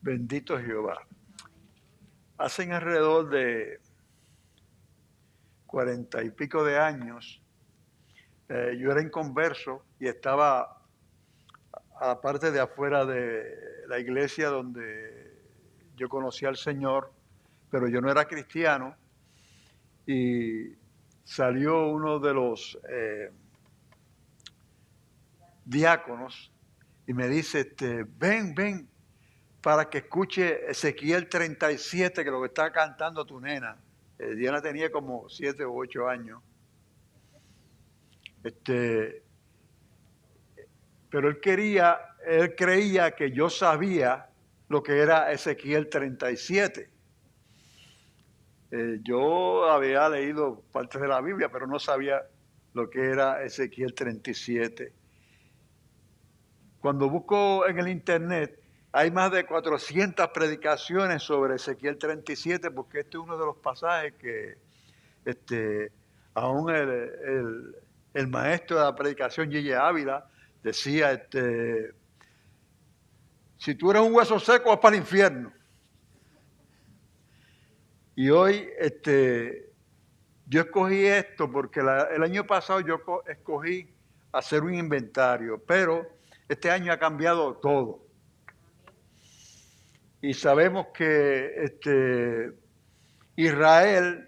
Bendito Jehová. Hace alrededor de 40 y pico de años, yo era inconverso y estaba a la parte de afuera de la iglesia donde yo conocí al Señor, pero yo no era cristiano, y salió uno de los diáconos y me dice, ven, para que escuche Ezequiel 37, que lo que está cantando tu nena. Diana tenía como 7 u 8 años. Pero él creía que yo sabía lo que era Ezequiel 37. Yo había leído partes de la Biblia, pero no sabía lo que era Ezequiel 37. Cuando busco en el internet, hay más de 400 predicaciones sobre Ezequiel 37, porque este es uno de los pasajes que aún el maestro de la predicación, J.J. Ávila, decía, si tú eres un hueso seco, vas para el infierno. Y hoy yo escogí esto porque el año pasado yo escogí hacer un inventario, pero este año ha cambiado todo. Y sabemos que Israel,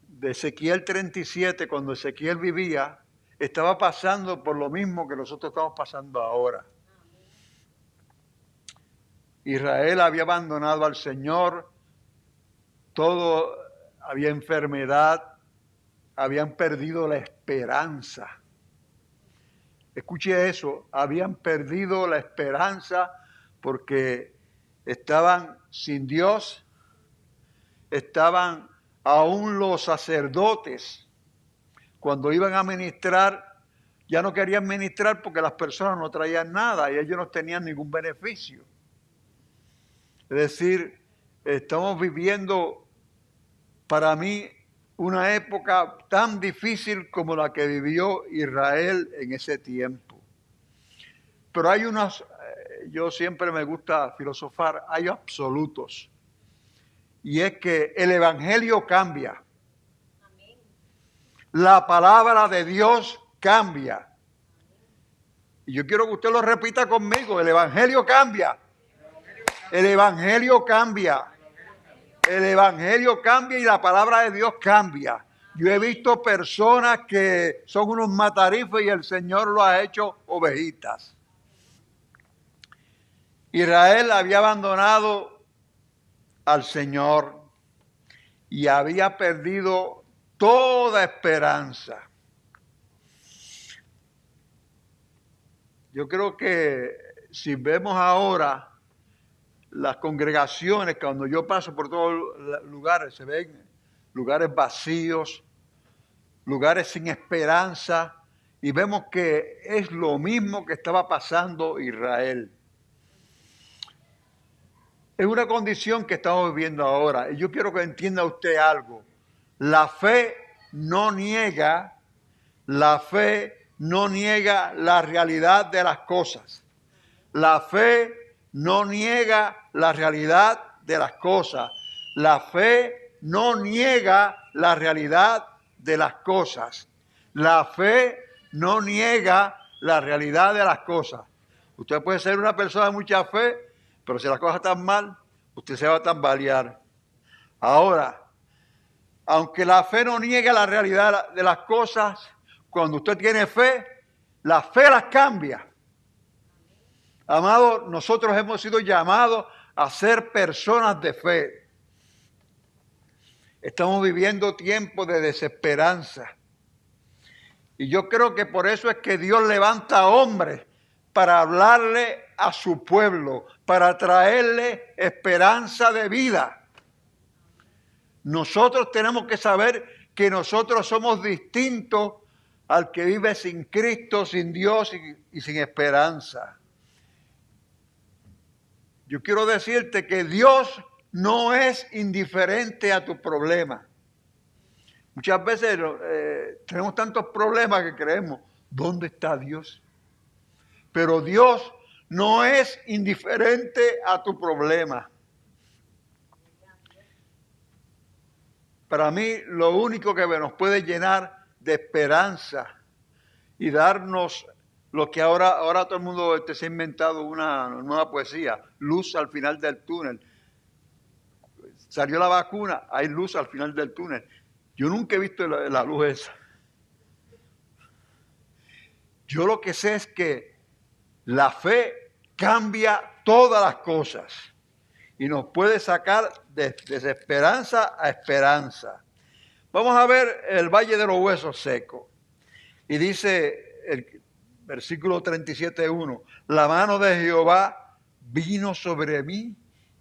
de Ezequiel 37, cuando Ezequiel vivía, estaba pasando por lo mismo que nosotros estamos pasando ahora. Israel había abandonado al Señor, todo había enfermedad, habían perdido la esperanza. Escuche eso, habían perdido la esperanza porque estaban sin Dios, estaban aún los sacerdotes, cuando iban a ministrar, ya no querían ministrar porque las personas no traían nada y ellos no tenían ningún beneficio. Es decir, estamos viviendo, para mí, una época tan difícil como la que vivió Israel en ese tiempo. Pero hay yo siempre me gusta filosofar, hay absolutos. Y es que el Evangelio cambia. La palabra de Dios cambia. Y yo quiero que usted lo repita conmigo, el Evangelio cambia. El Evangelio cambia. El Evangelio cambia y la palabra de Dios cambia. Yo he visto personas que son unos matarifes y el Señor lo ha hecho ovejitas. Israel había abandonado al Señor y había perdido toda esperanza. Yo creo que si vemos ahora las congregaciones, cuando yo paso por todos los lugares, se ven lugares vacíos, lugares sin esperanza, y vemos que es lo mismo que estaba pasando Israel. Es una condición que estamos viviendo ahora, y yo quiero que entienda usted algo. La fe no niega la realidad de las cosas. La fe no niega la realidad de las cosas. La fe no niega la realidad de las cosas. La fe no niega la realidad de las cosas. Usted puede ser una persona de mucha fe, pero si las cosas están mal, usted se va a tambalear. Ahora, aunque la fe no niega la realidad de las cosas, cuando usted tiene fe, la fe las cambia. Amados, nosotros hemos sido llamados a ser personas de fe. Estamos viviendo tiempos de desesperanza. Y yo creo que por eso es que Dios levanta hombres para hablarle a su pueblo, para traerle esperanza de vida. Nosotros tenemos que saber que nosotros somos distintos al que vive sin Cristo, sin Dios y sin esperanza. Yo quiero decirte que Dios no es indiferente a tus problemas. Muchas veces tenemos tantos problemas que creemos, ¿dónde está Dios? Pero Dios no es indiferente a tu problema. Para mí, lo único que nos puede llenar de esperanza y darnos lo que ahora todo el mundo se ha inventado una nueva poesía, luz al final del túnel. Salió la vacuna, hay luz al final del túnel. Yo nunca he visto la luz esa. Yo lo que sé es que la fe cambia todas las cosas y nos puede sacar de desesperanza a esperanza. Vamos a ver el Valle de los Huesos Secos. Y dice el versículo 37:1, la mano de Jehová vino sobre mí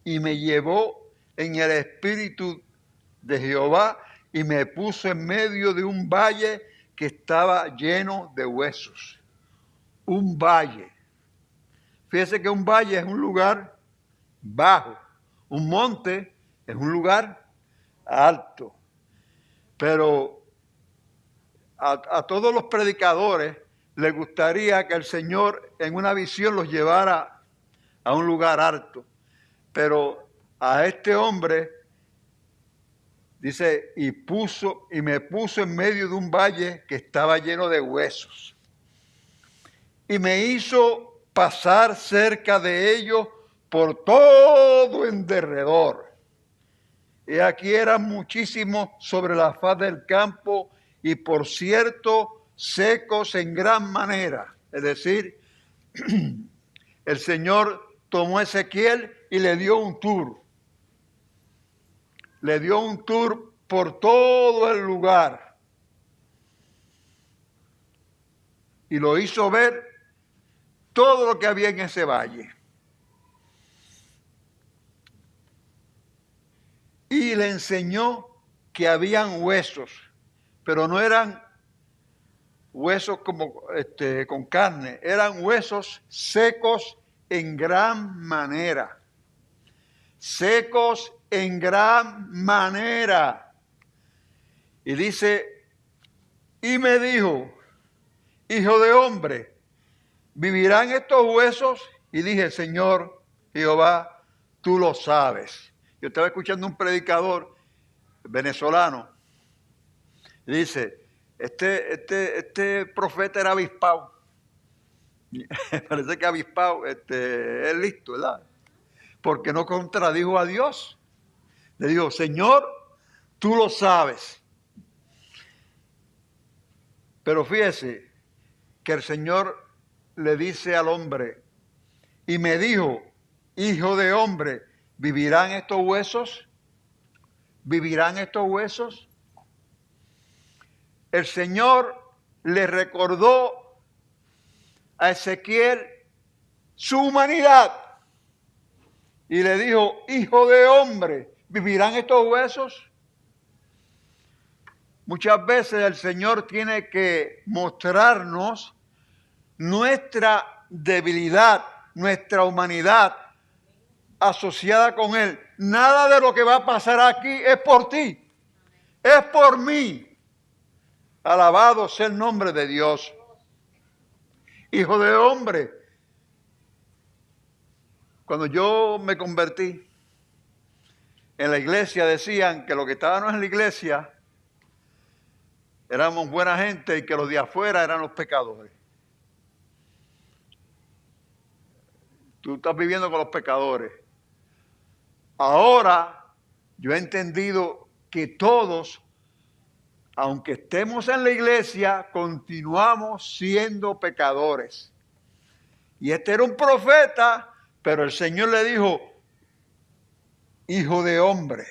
y me llevó en el espíritu de Jehová y me puso en medio de un valle que estaba lleno de huesos. Un valle. Fíjese que un valle es un lugar bajo, un monte es un lugar alto. Pero a todos los predicadores les gustaría que el Señor en una visión los llevara a un lugar alto. Pero a este hombre dice, y me puso en medio de un valle que estaba lleno de huesos. Y me hizo pasar cerca de ellos por todo en derredor. Y aquí eran muchísimos sobre la faz del campo y por cierto secos en gran manera. Es decir, el Señor tomó a Ezequiel y le dio un tour. Le dio un tour por todo el lugar. Y lo hizo ver todo lo que había en ese valle. Y le enseñó que habían huesos, pero no eran huesos como con carne, eran huesos secos en gran manera. Secos en gran manera. Y dice, y me dijo, hijo de hombre, ¿vivirán estos huesos? Y dije, Señor Jehová, tú lo sabes. Yo estaba escuchando un predicador venezolano. Y dice, este profeta era avispado. Parece que avispado es listo, ¿verdad? Porque no contradijo a Dios. Le dijo, Señor, tú lo sabes. Pero fíjese que el Señor le dice al hombre, y me dijo, hijo de hombre, ¿vivirán estos huesos? ¿Vivirán estos huesos? El Señor le recordó a Ezequiel su humanidad y le dijo, hijo de hombre, ¿vivirán estos huesos? Muchas veces el Señor tiene que mostrarnos nuestra debilidad, nuestra humanidad asociada con Él. Nada de lo que va a pasar aquí es por ti, es por mí. Alabado sea el nombre de Dios. Hijo de hombre, cuando yo me convertí, en la iglesia decían que los que estábamos en la iglesia éramos buena gente y que los de afuera eran los pecadores. Tú estás viviendo con los pecadores. Ahora yo he entendido que todos, aunque estemos en la iglesia, continuamos siendo pecadores. Y este era un profeta, pero el Señor le dijo, hijo de hombre,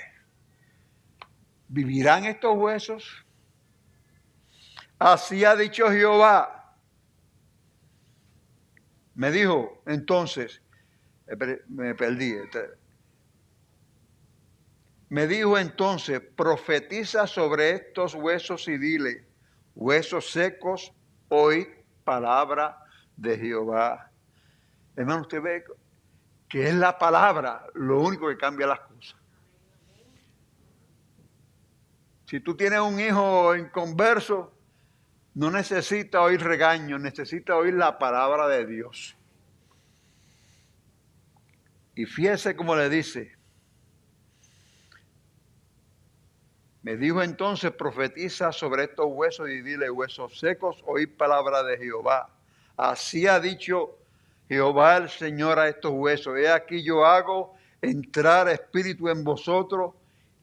¿vivirán estos huesos? Así ha dicho Jehová. Me dijo entonces, me perdí. Me dijo entonces, profetiza sobre estos huesos y dile, huesos secos, oíd palabra de Jehová. Hermano, usted ve que es la palabra lo único que cambia las cosas. Si tú tienes un hijo inconverso, no necesita oír regaño, necesita oír la palabra de Dios. Y fíjese cómo le dice. Me dijo entonces, profetiza sobre estos huesos y dile, huesos secos, oíd palabra de Jehová. Así ha dicho Jehová el Señor a estos huesos. He aquí yo hago entrar espíritu en vosotros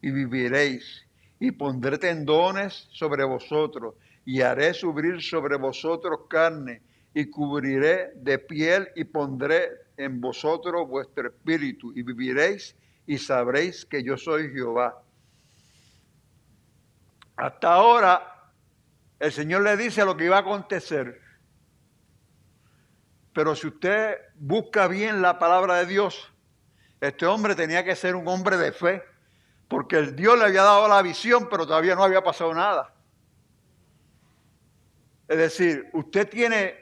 y viviréis. Y pondré tendones sobre vosotros y haré subir sobre vosotros carne y cubriré de piel y pondré en vosotros vuestro espíritu y viviréis y sabréis que yo soy Jehová. Hasta ahora el Señor le dice lo que iba a acontecer. Pero si usted busca bien la palabra de Dios, este hombre tenía que ser un hombre de fe, porque el Dios le había dado la visión, pero todavía no había pasado nada. Es decir, usted tiene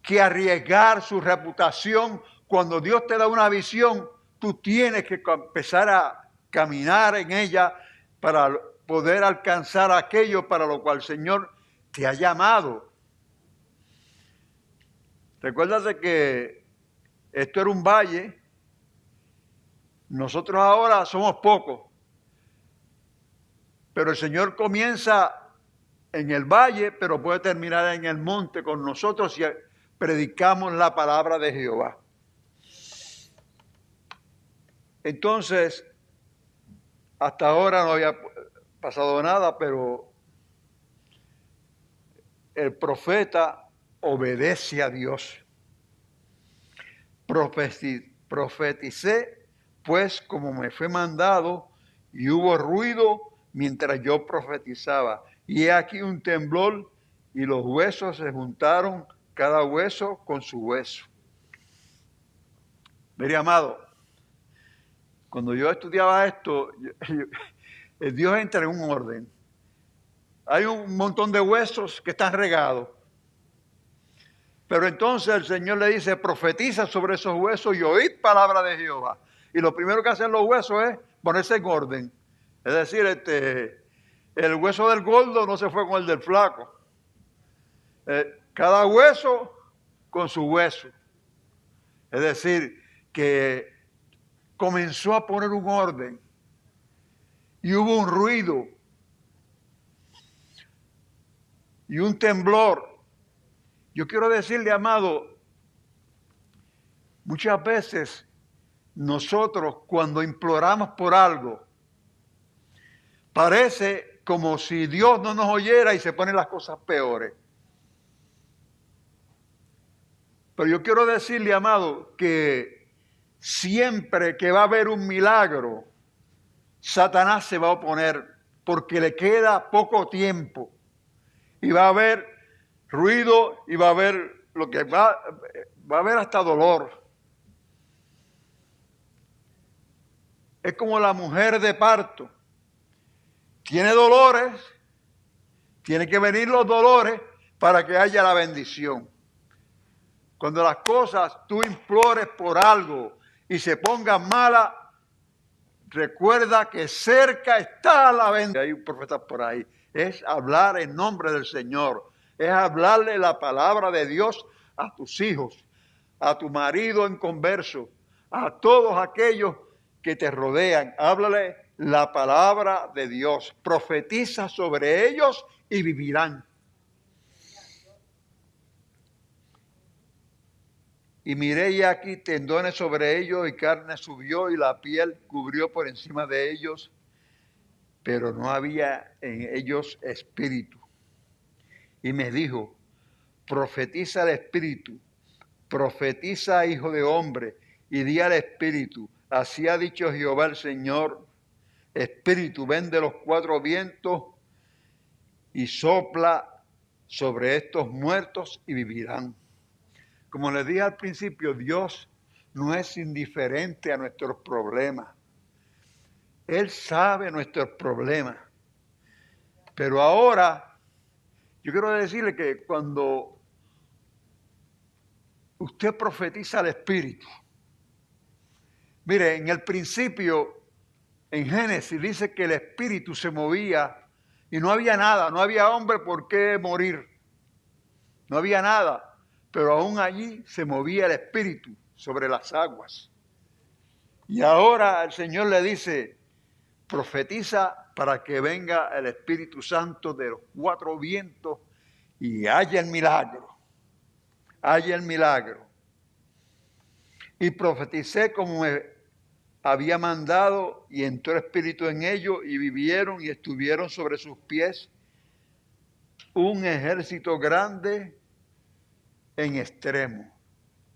que arriesgar su reputación. Cuando Dios te da una visión, tú tienes que empezar a caminar en ella para poder alcanzar aquello para lo cual el Señor te ha llamado. Recuérdate que esto era un valle. Nosotros ahora somos pocos. Pero el Señor comienza en el valle, pero puede terminar en el monte con nosotros si predicamos la palabra de Jehová. Entonces, hasta ahora no había pasado nada, pero el profeta obedece a Dios. Profeticé, pues, como me fue mandado, y hubo ruido mientras yo profetizaba. Y he aquí un temblor, y los huesos se juntaron, cada hueso con su hueso. Mire, amado, cuando yo estudiaba esto, Dios entra en un orden. Hay un montón de huesos que están regados. Pero entonces el Señor le dice, profetiza sobre esos huesos y oíd palabra de Jehová. Y lo primero que hacen los huesos es ponerse en orden. Es decir, el hueso del gordo no se fue con el del flaco. Cada hueso con su hueso. Es decir, que comenzó a poner un orden. Y hubo un ruido. Y un temblor. Yo quiero decirle, amado, muchas veces nosotros cuando imploramos por algo, parece como si Dios no nos oyera y se ponen las cosas peores. Pero yo quiero decirle, amado, que siempre que va a haber un milagro, Satanás se va a oponer porque le queda poco tiempo. Y va a haber ruido y va a haber lo que va a haber hasta dolor. Es como la mujer de parto. Tiene dolores, tiene que venir los dolores para que haya la bendición. Cuando las cosas tú implores por algo y se pongan malas, recuerda que cerca está la bendición. Hay un profeta por ahí. Es hablar en nombre del Señor. Es hablarle la palabra de Dios a tus hijos, a tu marido en converso, a todos aquellos que te rodean. Háblale la palabra de Dios. Profetiza sobre ellos y vivirán. Y miré y aquí tendones sobre ellos y carne subió y la piel cubrió por encima de ellos, pero no había en ellos espíritu. Y me dijo, profetiza al espíritu, profetiza, hijo de hombre, y di al espíritu, así ha dicho Jehová el Señor, espíritu, ven de los cuatro vientos y sopla sobre estos muertos y vivirán. Como les dije al principio, Dios no es indiferente a nuestros problemas. Él sabe nuestros problemas. Pero ahora, yo quiero decirle que cuando usted profetiza al Espíritu, mire, en el principio, en Génesis, dice que el Espíritu se movía y no había nada, no había hombre por qué morir. No había nada. Pero aún allí se movía el Espíritu sobre las aguas. Y ahora el Señor le dice, profetiza para que venga el Espíritu Santo de los cuatro vientos y haya el milagro. Haya el milagro. Y profeticé como me había mandado, y entró el Espíritu en ellos, y vivieron y estuvieron sobre sus pies un ejército grande en extremo.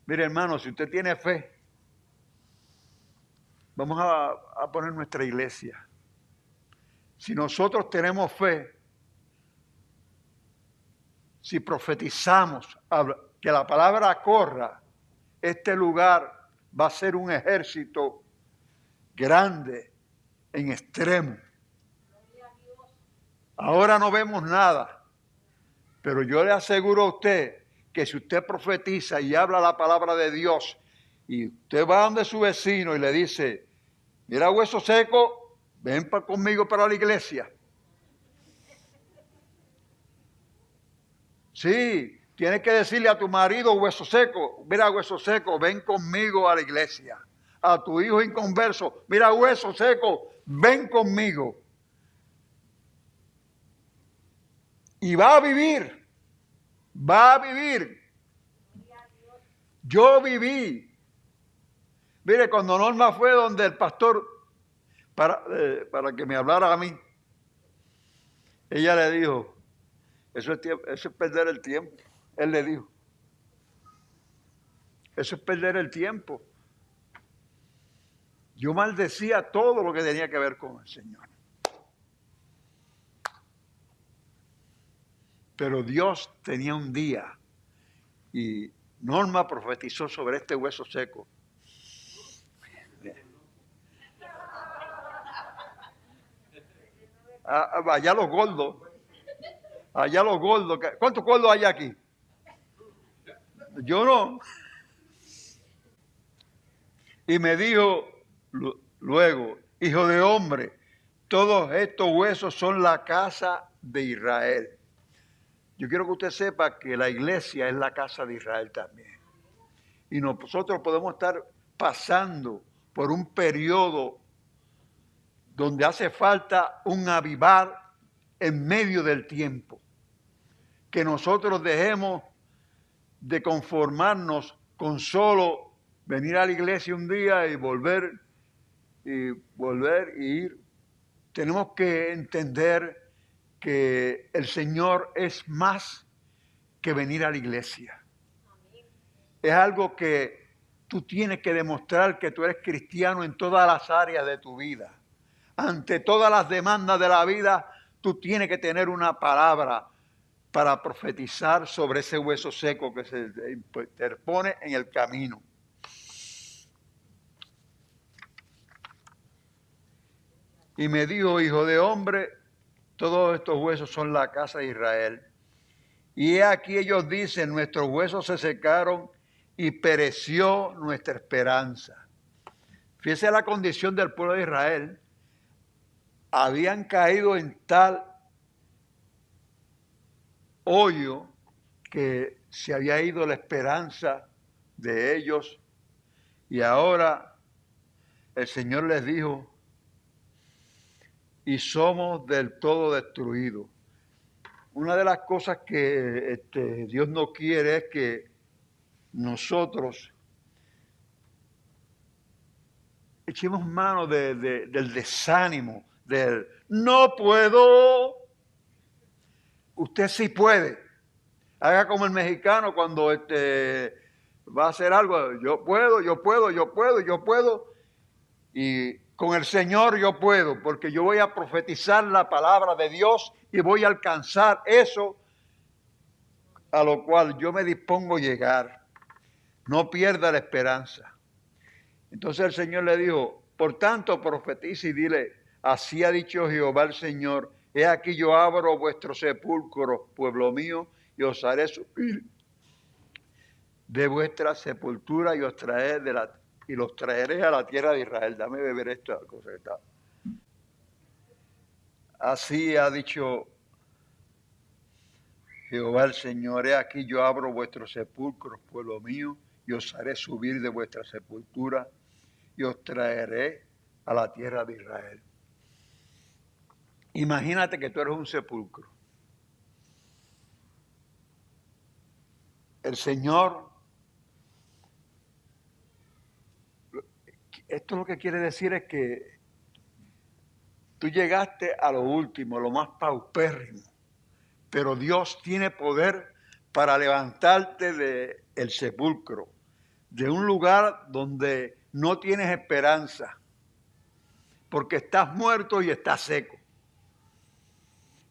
Mire, hermano, si usted tiene fe, vamos a poner nuestra iglesia. Si nosotros tenemos fe, si profetizamos que la palabra corra, este lugar va a ser un ejército grande en extremo. Ahora no vemos nada, pero yo le aseguro a usted que si usted profetiza y habla la palabra de Dios y usted va donde su vecino y le dice, mira hueso seco, ven conmigo para la iglesia. Sí, tienes que decirle a tu marido hueso seco, mira hueso seco, ven conmigo a la iglesia. A tu hijo inconverso, mira hueso seco, ven conmigo. Y va a vivir, va a vivir. Yo viví. Mire, cuando Norma fue donde el pastor para que me hablara a mí, ella le dijo, eso es perder el tiempo. Él le dijo, eso es perder el tiempo. Yo maldecía todo lo que tenía que ver con el Señor. Pero Dios tenía un día y Norma profetizó sobre este hueso seco. Allá los gordos. Allá los gordos. ¿Cuántos gordos hay aquí? Yo no. Y me dijo luego, hijo de hombre, todos estos huesos son la casa de Israel. Yo quiero que usted sepa que la iglesia es la casa de Israel también. Y nosotros podemos estar pasando por un periodo donde hace falta un avivar en medio del tiempo. Que nosotros dejemos de conformarnos con solo venir a la iglesia un día y volver y ir. Tenemos que entender que el Señor es más que venir a la iglesia. Es algo que tú tienes que demostrar que tú eres cristiano en todas las áreas de tu vida. Ante todas las demandas de la vida, tú tienes que tener una palabra para profetizar sobre ese hueso seco que se interpone en el camino. Y me dijo, hijo de hombre, todos estos huesos son la casa de Israel. Y he aquí ellos dicen, nuestros huesos se secaron y pereció nuestra esperanza. Fíjese la condición del pueblo de Israel. Habían caído en tal hoyo que se había ido la esperanza de ellos. Y ahora el Señor les dijo, y somos del todo destruidos. Una de las cosas que Dios no quiere es que nosotros echemos mano del desánimo, del no puedo. Usted sí puede. Haga como el mexicano cuando va a hacer algo. Yo puedo, yo puedo, yo puedo, yo puedo. Y con el Señor yo puedo, porque yo voy a profetizar la palabra de Dios y voy a alcanzar eso a lo cual yo me dispongo a llegar. No pierda la esperanza. Entonces el Señor le dijo, por tanto profetiza y dile, así ha dicho Jehová el Señor, he aquí yo abro vuestro sepulcro, pueblo mío, y os haré subir de vuestra sepultura y los traeré a la tierra de Israel. Dame beber esta cosa que está. Así ha dicho Jehová el Señor, he aquí yo abro vuestros sepulcros, pueblo mío, y os haré subir de vuestra sepultura y os traeré a la tierra de Israel. Imagínate que tú eres un sepulcro. El Señor, esto lo que quiere decir es que tú llegaste a lo último, lo más paupérrimo, pero Dios tiene poder para levantarte del sepulcro, de un lugar donde no tienes esperanza, porque estás muerto y estás seco.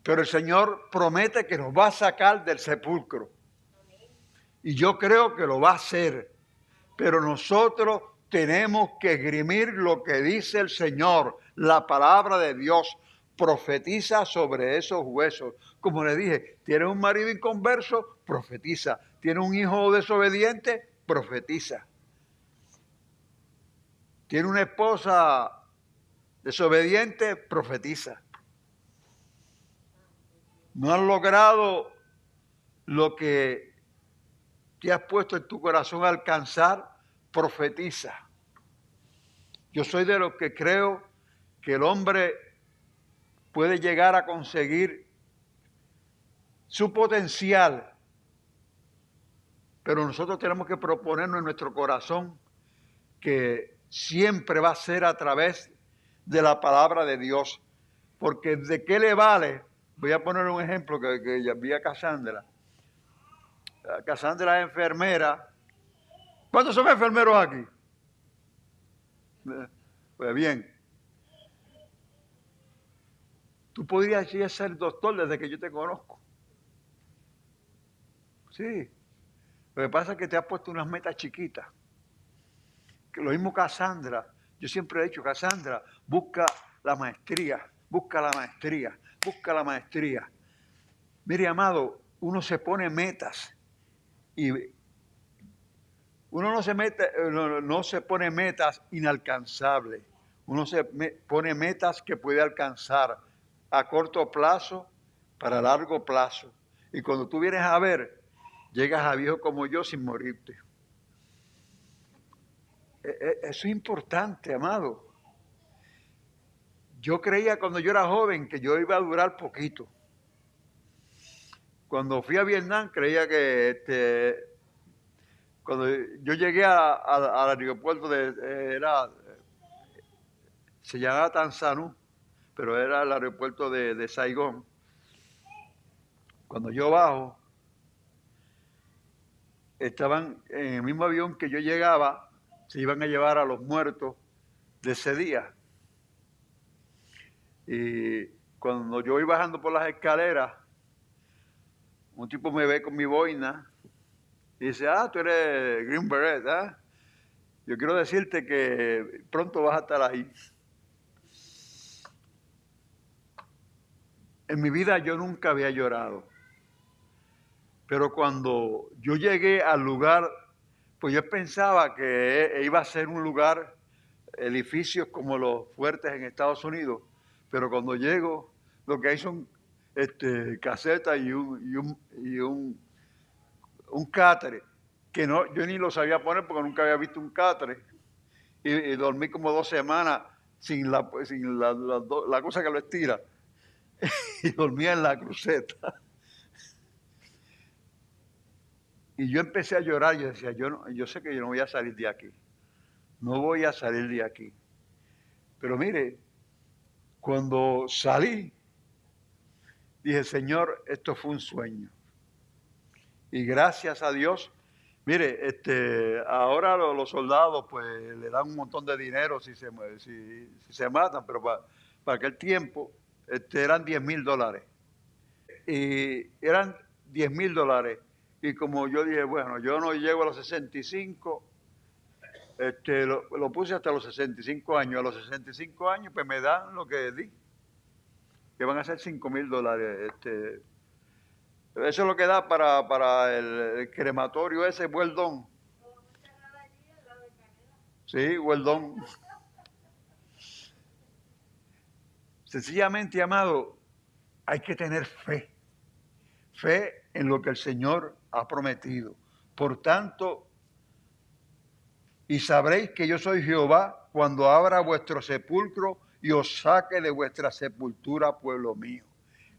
Pero el Señor promete que nos va a sacar del sepulcro. Y yo creo que lo va a hacer. Pero nosotros tenemos que esgrimir lo que dice el Señor, la palabra de Dios. Profetiza sobre esos huesos. Como le dije, tiene un marido inconverso, profetiza. Tiene un hijo desobediente, profetiza. Tiene una esposa desobediente, profetiza. No han logrado lo que te has puesto en tu corazón a alcanzar, profetiza. Yo soy de los que creo que el hombre puede llegar a conseguir su potencial, pero nosotros tenemos que proponernos en nuestro corazón que siempre va a ser a través de la palabra de Dios, porque ¿de qué le vale? Voy a poner un ejemplo que ya vi a Cassandra. Cassandra es enfermera. ¿Cuántos son enfermeros aquí? Pues bien, tú podrías ir a ser doctor desde que yo te conozco. Sí. Lo que pasa es que te has puesto unas metas chiquitas. Que lo mismo Cassandra. Yo siempre he dicho, Cassandra, busca la maestría, busca la maestría, busca la maestría. Mire, amado, uno se pone metas y uno no se pone metas inalcanzables. Uno se pone metas que puede alcanzar a corto plazo, para largo plazo. Y cuando tú vienes a ver, llegas a viejo como yo sin morirte. Eso es importante, amado. Yo creía cuando yo era joven que yo iba a durar poquito. Cuando fui a Vietnam creía que cuando yo llegué al aeropuerto se llamaba Tan Son, pero era el aeropuerto de Saigón. Cuando yo bajo, estaban en el mismo avión que yo llegaba, se iban a llevar a los muertos de ese día. Y cuando yo voy bajando por las escaleras, un tipo me ve con mi boina y dice, tú eres Green Beret, ¿eh? Yo quiero decirte que pronto vas a estar ahí. En mi vida yo nunca había llorado. Pero cuando yo llegué al lugar, pues yo pensaba que iba a ser un lugar, edificios como los fuertes en Estados Unidos. Pero cuando llego, lo que hay son casetas y un catre, que no, yo ni lo sabía poner porque nunca había visto un catre. Y dormí como 2 semanas sin la cosa que lo estira. Y dormía en la cruceta. Y yo empecé a llorar, yo decía, yo sé que yo no voy a salir de aquí. No voy a salir de aquí. Pero mire, cuando salí, dije, Señor, esto fue un sueño. Y gracias a Dios, mire, ahora los soldados pues le dan un montón de dinero si se matan, pero para aquel tiempo eran $10,000. Y eran $10,000. Y como yo dije, bueno, yo no llego a los 65, lo puse hasta los 65 años. A los 65 años, pues me dan lo que di, que van a ser $5,000. Eso es lo que da para el crematorio ese, Weldon. Sí, Weldon. Sencillamente, amado, hay que tener fe. Fe en lo que el Señor ha prometido. Por tanto, y sabréis que yo soy Jehová cuando abra vuestro sepulcro y os saque de vuestra sepultura, pueblo mío.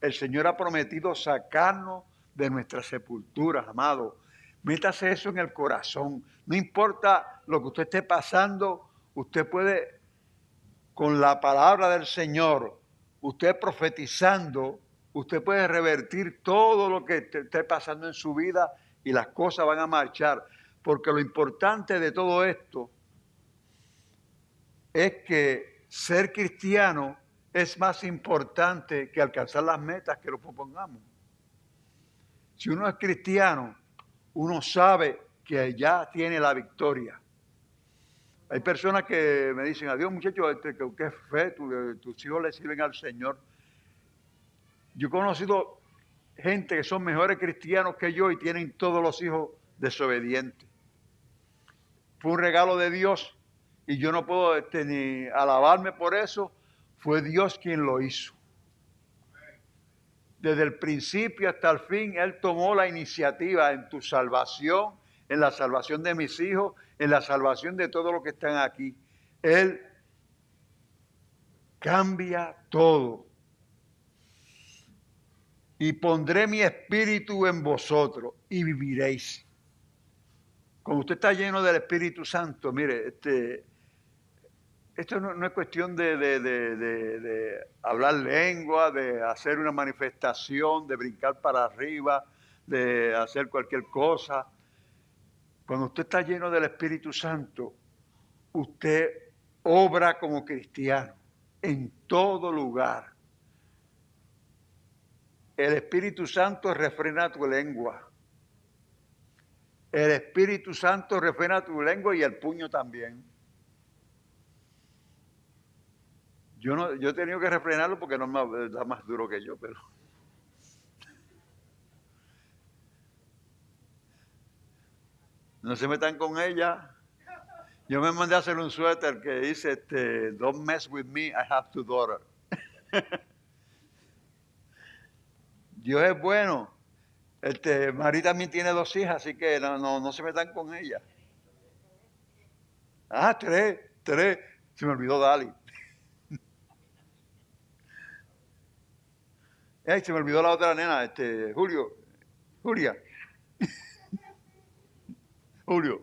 El Señor ha prometido sacarnos de nuestras sepulturas, amado. Métase eso en el corazón. No importa lo que usted esté pasando, usted puede, con la palabra del Señor, usted profetizando, usted puede revertir todo lo que esté pasando en su vida y las cosas van a marchar. Porque lo importante de todo esto es que ser cristiano es más importante que alcanzar las metas que nos propongamos. Si uno es cristiano, uno sabe que ya tiene la victoria. Hay personas que me dicen, adiós muchachos, qué fe, tus hijos le sirven al Señor. Yo he conocido gente que son mejores cristianos que yo y tienen todos los hijos desobedientes. Fue un regalo de Dios y yo no puedo ni alabarme por eso. Fue Dios quien lo hizo. Desde el principio hasta el fin, Él tomó la iniciativa en tu salvación, en la salvación de mis hijos, en la salvación de todos los que están aquí. Él cambia todo. Y pondré mi espíritu en vosotros y viviréis. Cuando usted está lleno del Espíritu Santo, mire, esto no es cuestión de hablar lengua, de hacer una manifestación, de brincar para arriba, de hacer cualquier cosa. Cuando usted está lleno del Espíritu Santo, usted obra como cristiano en todo lugar. El Espíritu Santo refrena tu lengua. El Espíritu Santo refrena tu lengua y el puño también. Yo he tenido que refrenarlo porque no está más duro que yo, pero... No se metan con ella. Yo me mandé a hacer un suéter que dice, don't mess with me, I have two daughters. Dios es bueno. Marí también tiene 2 hijas, así que no se metan con ella. Ah, 3. Se me olvidó Dali. Se me olvidó la otra nena, Julia. Julio.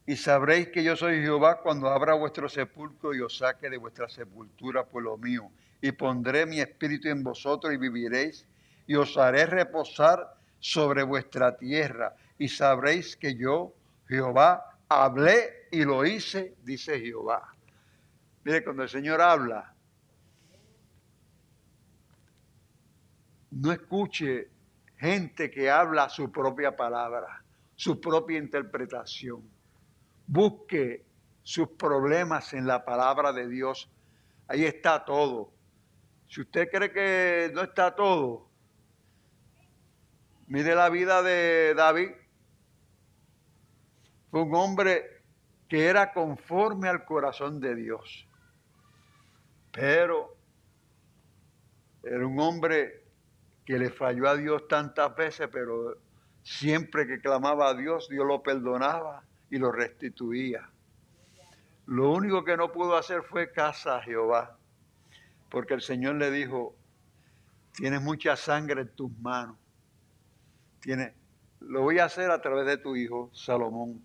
Y sabréis que yo soy Jehová cuando abra vuestro sepulcro y os saque de vuestra sepultura, pueblo mío. Y pondré mi espíritu en vosotros y viviréis, y os haré reposar sobre vuestra tierra. Y sabréis que yo, Jehová, hablé y lo hice, dice Jehová. Mire, cuando el Señor habla, no escuche gente que habla su propia palabra, su propia interpretación. Busque sus problemas en la palabra de Dios. Ahí está todo. Si usted cree que no está todo, mire la vida de David. Fue un hombre que era conforme al corazón de Dios. Pero era un hombre que le falló a Dios tantas veces, pero siempre que clamaba a Dios, Dios lo perdonaba y lo restituía. Lo único que no pudo hacer fue caso a Jehová, porque el Señor le dijo, tienes mucha sangre en tus manos. Lo voy a hacer a través de tu hijo, Salomón.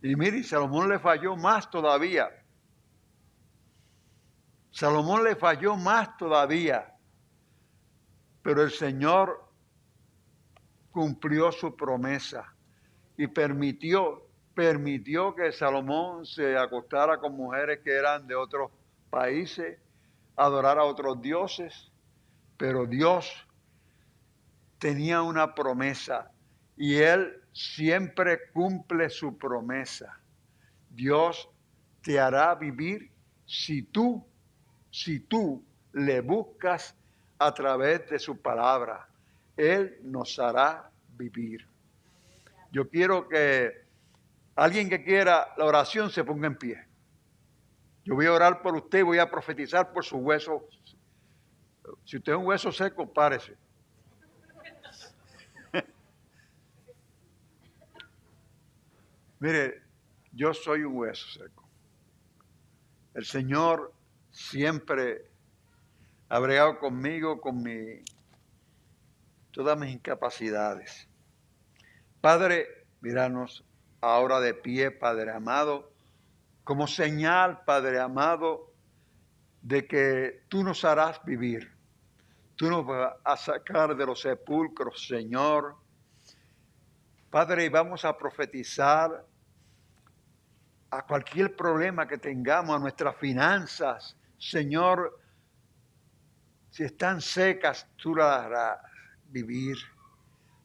Y mire, Salomón le falló más todavía. Salomón le falló más todavía. Pero el Señor cumplió su promesa y permitió que Salomón se acostara con mujeres que eran de otros países, adorara a otros dioses, pero Dios tenía una promesa y Él siempre cumple su promesa. Dios te hará vivir si tú le buscas a través de su palabra. Él nos hará vivir. Yo quiero que alguien que quiera la oración se ponga en pie. Yo voy a orar por usted y voy a profetizar por sus huesos. Si usted es un hueso seco, párese. Mire, yo soy un hueso seco. El Señor siempre ha bregado conmigo, con todas mis incapacidades. Padre, míranos ahora de pie, Padre amado, como señal, Padre amado, de que tú nos harás vivir. Tú nos vas a sacar de los sepulcros, Señor. Padre, y vamos a profetizar a cualquier problema que tengamos, a nuestras finanzas. Señor, si están secas, tú las harás vivir.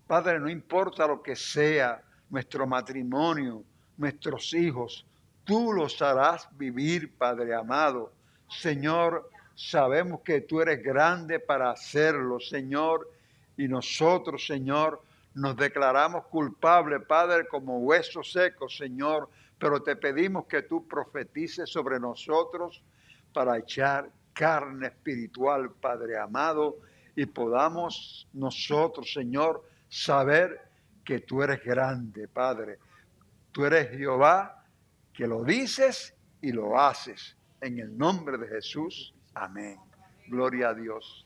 Padre, no importa lo que sea, nuestro matrimonio, nuestros hijos, tú los harás vivir, Padre amado. Señor, sabemos que tú eres grande para hacerlo, Señor, y nosotros, Señor, nos declaramos culpables, Padre, como huesos secos, Señor, pero te pedimos que tú profetices sobre nosotros para echar carne espiritual, Padre amado, y podamos nosotros, Señor, saber que tú eres grande, Padre. Tú eres Jehová, que lo dices y lo haces. En el nombre de Jesús. Amén. Gloria a Dios.